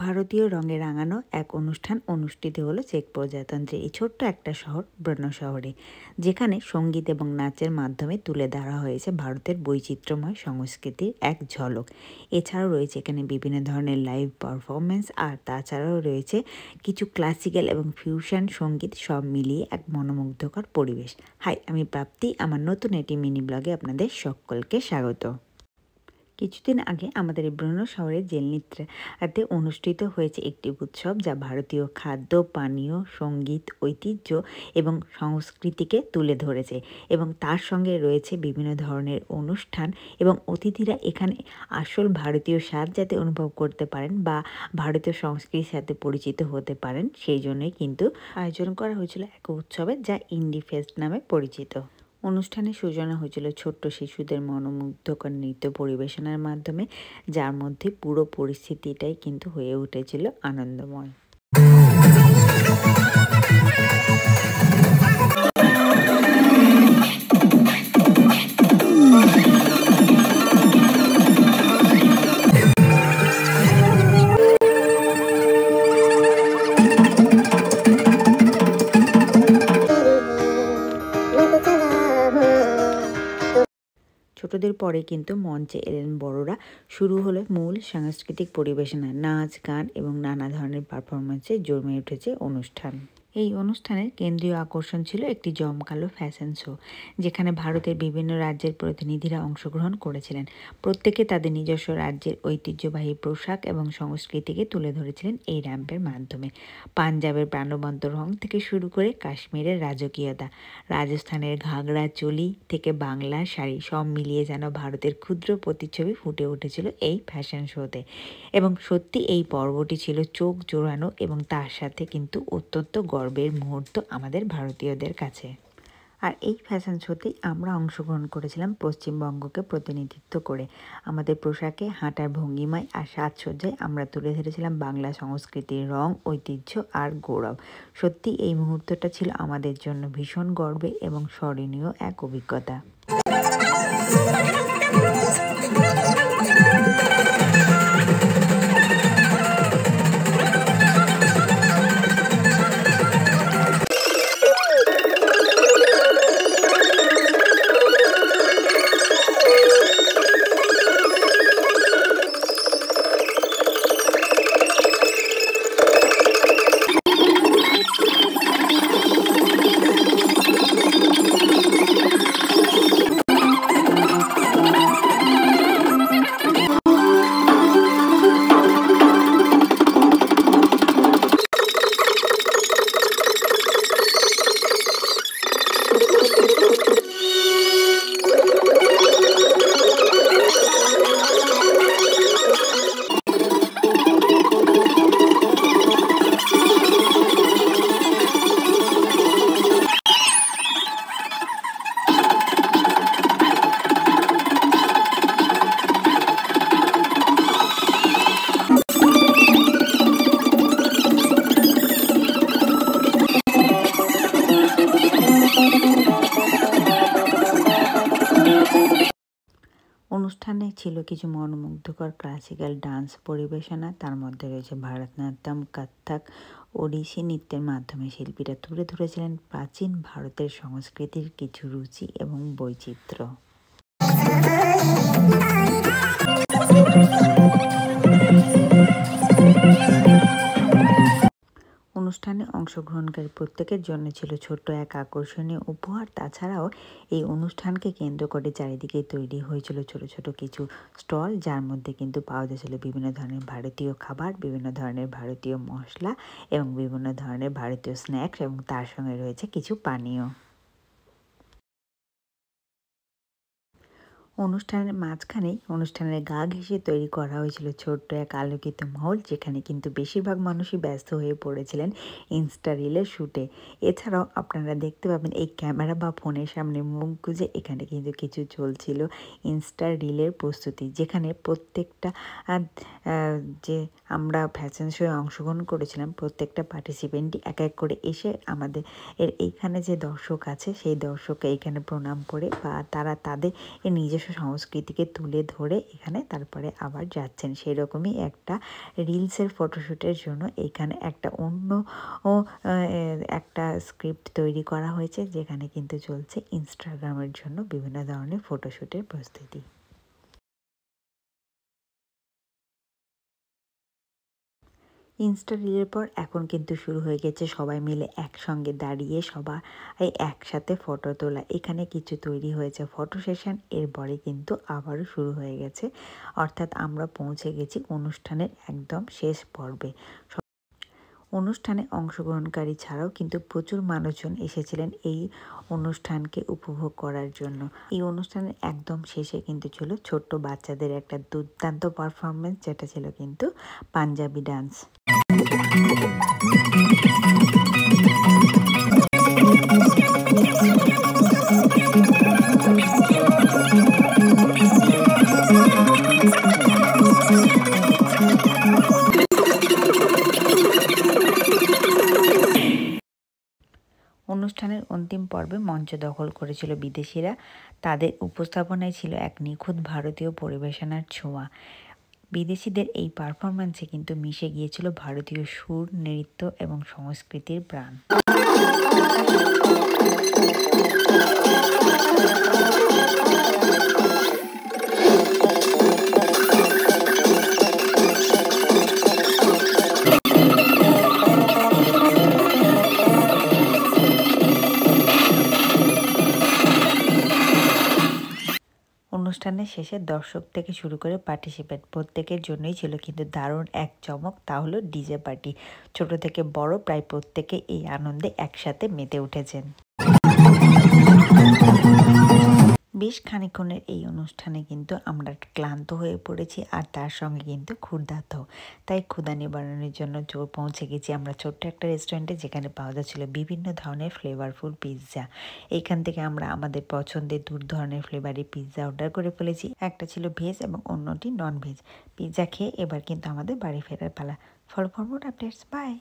ভারতীয় রঙে রাঙানো এক অনুষ্ঠান অনুষ্ঠিত হলো চেক প্রজাতন্ত্রে এই ছোট্ট একটা শহর ব্রনো শহরে, যেখানে সঙ্গীত এবং নাচের মাধ্যমে তুলে ধরা হয়েছে ভারতের বৈচিত্র্যময় সংস্কৃতির এক ঝলক। এছাড়াও রয়েছে এখানে বিভিন্ন ধরনের লাইভ পারফরমেন্স, আর তাছাড়াও রয়েছে কিছু ক্লাসিক্যাল এবং ফিউশন সঙ্গীত, সব মিলিয়ে এক মনোমুগ্ধকর পরিবেশ। হাই, আমি প্রাপ্তি, আমার নতুন একটি মিনি ব্লগে আপনাদের সকলকে স্বাগত। কিছুদিন আগে আমাদের এই ব্রনো শহরের জেলনিত্রাতে অনুষ্ঠিত হয়েছে একটি উৎসব, যা ভারতীয় খাদ্য, পানীয়, সঙ্গীত, ঐতিহ্য এবং সংস্কৃতিকে তুলে ধরেছে, এবং তার সঙ্গে রয়েছে বিভিন্ন ধরনের অনুষ্ঠান, এবং অতিথিরা এখানে আসল ভারতীয় স্বাদ যাতে অনুভব করতে পারেন বা ভারতীয় সংস্কৃতির সাথে পরিচিত হতে পারেন, সেই জন্যই কিন্তু আয়োজন করা হয়েছিল এক উৎসবের, যা ইন্ডি ফেস্ট নামে পরিচিত। অনুষ্ঠানের সূচনা হয়েছিল ছোট্ট শিশুদের মনোমুগ্ধকর নৃত্য পরিবেশনার মাধ্যমে, যার মধ্যে পুরো পরিস্থিতিটাই কিন্তু হয়ে উঠেছিল আনন্দময়। ছোটদের পরে কিন্তু মঞ্চে এলেন বড়রা। শুরু হলো মূল সাংস্কৃতিক পরিবেশনা, নাচ, গান এবং নানা ধরনের পারফরমেন্সে জমে উঠেছে অনুষ্ঠান। এই অনুষ্ঠানের কেন্দ্রীয় আকর্ষণ ছিল একটি জমকালো ফ্যাশন শো, যেখানে ভারতের বিভিন্ন রাজ্যের প্রতিনিধিরা অংশগ্রহণ করেছিলেন। প্রত্যেকে তাদের নিজস্ব রাজ্যের ঐতিহ্যবাহী পোশাক এবং সংস্কৃতিকে তুলে ধরেছিলেন এই র্যাম্পের মাধ্যমে। পাঞ্জাবের প্রাণবন্ত রং থেকে শুরু করে কাশ্মীরের রাজকীয়তা, রাজস্থানের ঘাগরা চোলি থেকে বাংলার শাড়ি, সব মিলিয়ে যেন ভারতের ক্ষুদ্র প্রতিচ্ছবি ফুটে উঠেছিল এই ফ্যাশন শোতে। এবং সত্যি এই পর্বটি ছিল চোখ জোড়ানো, এবং তার সাথে কিন্তু অত্যন্ত গর্বের মুহূর্ত আমাদের ভারতীয়দের কাছে। আর এই ফ্যাশন শোতেই আমরা অংশগ্রহণ করেছিলাম পশ্চিমবঙ্গকে প্রতিনিধিত্ব করে। আমাদের পোশাকে, হাঁটার ভঙ্গিমায় আর সাজসজ্জায় আমরা তুলে ধরেছিলাম বাংলা সংস্কৃতির রং, ঐতিহ্য আর গৌরব। সত্যি এই মুহূর্তটা ছিল আমাদের জন্য ভীষণ গর্বের এবং স্মরণীয় এক অভিজ্ঞতা। অনুষ্ঠানে ছিল কিছু মনোমুগ্ধকর ক্লাসিক্যাল ডান্স পরিবেশনা, তার মধ্যে রয়েছে ভারতনাট্যম, কত্থক, ওড়িশি নৃত্যের মাধ্যমে শিল্পীরা তুলে ধরেছিলেন প্রাচীন ভারতের সংস্কৃতির কিছু রুচি এবং বৈচিত্র্য। অনুষ্ঠানে অংশগ্রহণকারী প্রত্যেকের জন্য ছিল ছোট্ট এক আকর্ষণীয় উপহার। তাছাড়াও এই অনুষ্ঠানকে কেন্দ্র করে চারিদিকে তৈরি হয়েছিল ছোট ছোট কিছু স্টল, যার মধ্যে কিন্তু পাওয়া যাচ্ছিল বিভিন্ন ধরনের ভারতীয় খাবার, বিভিন্ন ধরনের ভারতীয় মশলা এবং বিভিন্ন ধরনের ভারতীয় স্ন্যাক্স, এবং তার সঙ্গে রয়েছে কিছু পানীয়। অনুষ্ঠানের মাঝখানেই অনুষ্ঠানের গা ঘেঁষে তৈরি করা হয়েছিল ছোট্ট এক আলোকিত মহল, যেখানে কিন্তু বেশিরভাগ মানুষই ব্যস্ত হয়ে পড়েছিলেন ইনস্টা রিলের শ্যুটে। এছাড়াও আপনারা দেখতে পাবেন এই ক্যামেরা বা ফোনের সামনে মুখ গুজে এখানে কিন্তু কিছু চলছিল ইনস্টা রিলের প্রস্তুতি, যেখানে প্রত্যেকটা যে আমরা ফ্যাশন শোয়ে অংশগ্রহণ করেছিলাম, প্রত্যেকটা পার্টিসিপেন্টই এক এক করে এসে আমাদের এইখানে যে দর্শক আছে সেই দর্শককে এইখানে প্রণাম করে বা তারা তাদের নিজস্ব সংস্কৃতিকে তুলে ধরে এখানে তারপরে আবার যাচ্ছেন। সেরকমই একটা রিলসের ফটোশ্যুটের জন্য এখানে একটা অন্য একটা স্ক্রিপ্ট তৈরি করা হয়েছে, যেখানে কিন্তু চলছে ইনস্টাগ্রামের জন্য বিভিন্ন ধরনের ফটোশ্যুটের প্রস্তুতি। ইনস্টা রিলের পর এখন কিন্তু শুরু হয়ে গেছে সবাই মিলে একসঙ্গে দাঁড়িয়ে সবাই একসাথে ফটো তোলা। এখানে কিছু তৈরি হয়েছে ফটো সেশন, এরপরে কিন্তু আবারও শুরু হয়ে গেছে, অর্থাৎ আমরা পৌঁছে গেছি অনুষ্ঠানের একদম শেষ পর্বে। অনুষ্ঠানে অংশগ্রহণকারী ছাড়াও কিন্তু প্রচুর মানুষজন এসেছিলেন এই অনুষ্ঠানকে উপভোগ করার জন্য। এই অনুষ্ঠানের একদম শেষে কিন্তু ছিল ছোট্ট বাচ্চাদের একটা দুর্দান্ত পারফরমেন্স, যেটা ছিল কিন্তু পাঞ্জাবি ডান্স। অনুষ্ঠানের অন্তিম পর্বে মঞ্চ দখল করেছিল বিদেশিরা। তাদের উপস্থাপনায় ছিল এক নিখুঁত ভারতীয় পরিবেশনার ছোঁয়া। বিদেশিদের এই পারফরম্যান্সে কিন্তু মিশে গিয়েছিল ভারতীয় সুর, নৃত্য এবং সংস্কৃতির প্রাণ। অনুষ্ঠানের শেষে দর্শক থেকে শুরু করে পার্টিসিপেন্ট প্রত্যেকের জন্যই ছিল কিন্তু দারুণ এক চমক, তা হলো ডিজে পার্টি। ছোট থেকে বড় প্রায় প্রত্যেকে এই আনন্দে একসাথে মেতে উঠেছেন। বেশ খানিকক্ষণের এই অনুষ্ঠানে কিন্তু আমরা ক্লান্ত হয়ে পড়েছি, আর তার সঙ্গে কিন্তু ক্ষুধার্ত। তাই ক্ষুধা নিবারণের জন্য পৌঁছে গেছি আমরা ছোট্ট একটা রেস্টুরেন্টে, যেখানে পাওয়া যাচ্ছিল বিভিন্ন ধরনের ফ্লেভারফুল পিৎজা। এইখান থেকে আমরা আমাদের পছন্দের 2 ধরনের ফ্লেভারের পিৎজা অর্ডার করে ফেলেছি। একটা ছিল ভেজ এবং অন্যটি নন ভেজ। পিৎজা খেয়ে এবার কিন্তু আমাদের বাড়ি ফেরার পালা। Follow for more updates, by.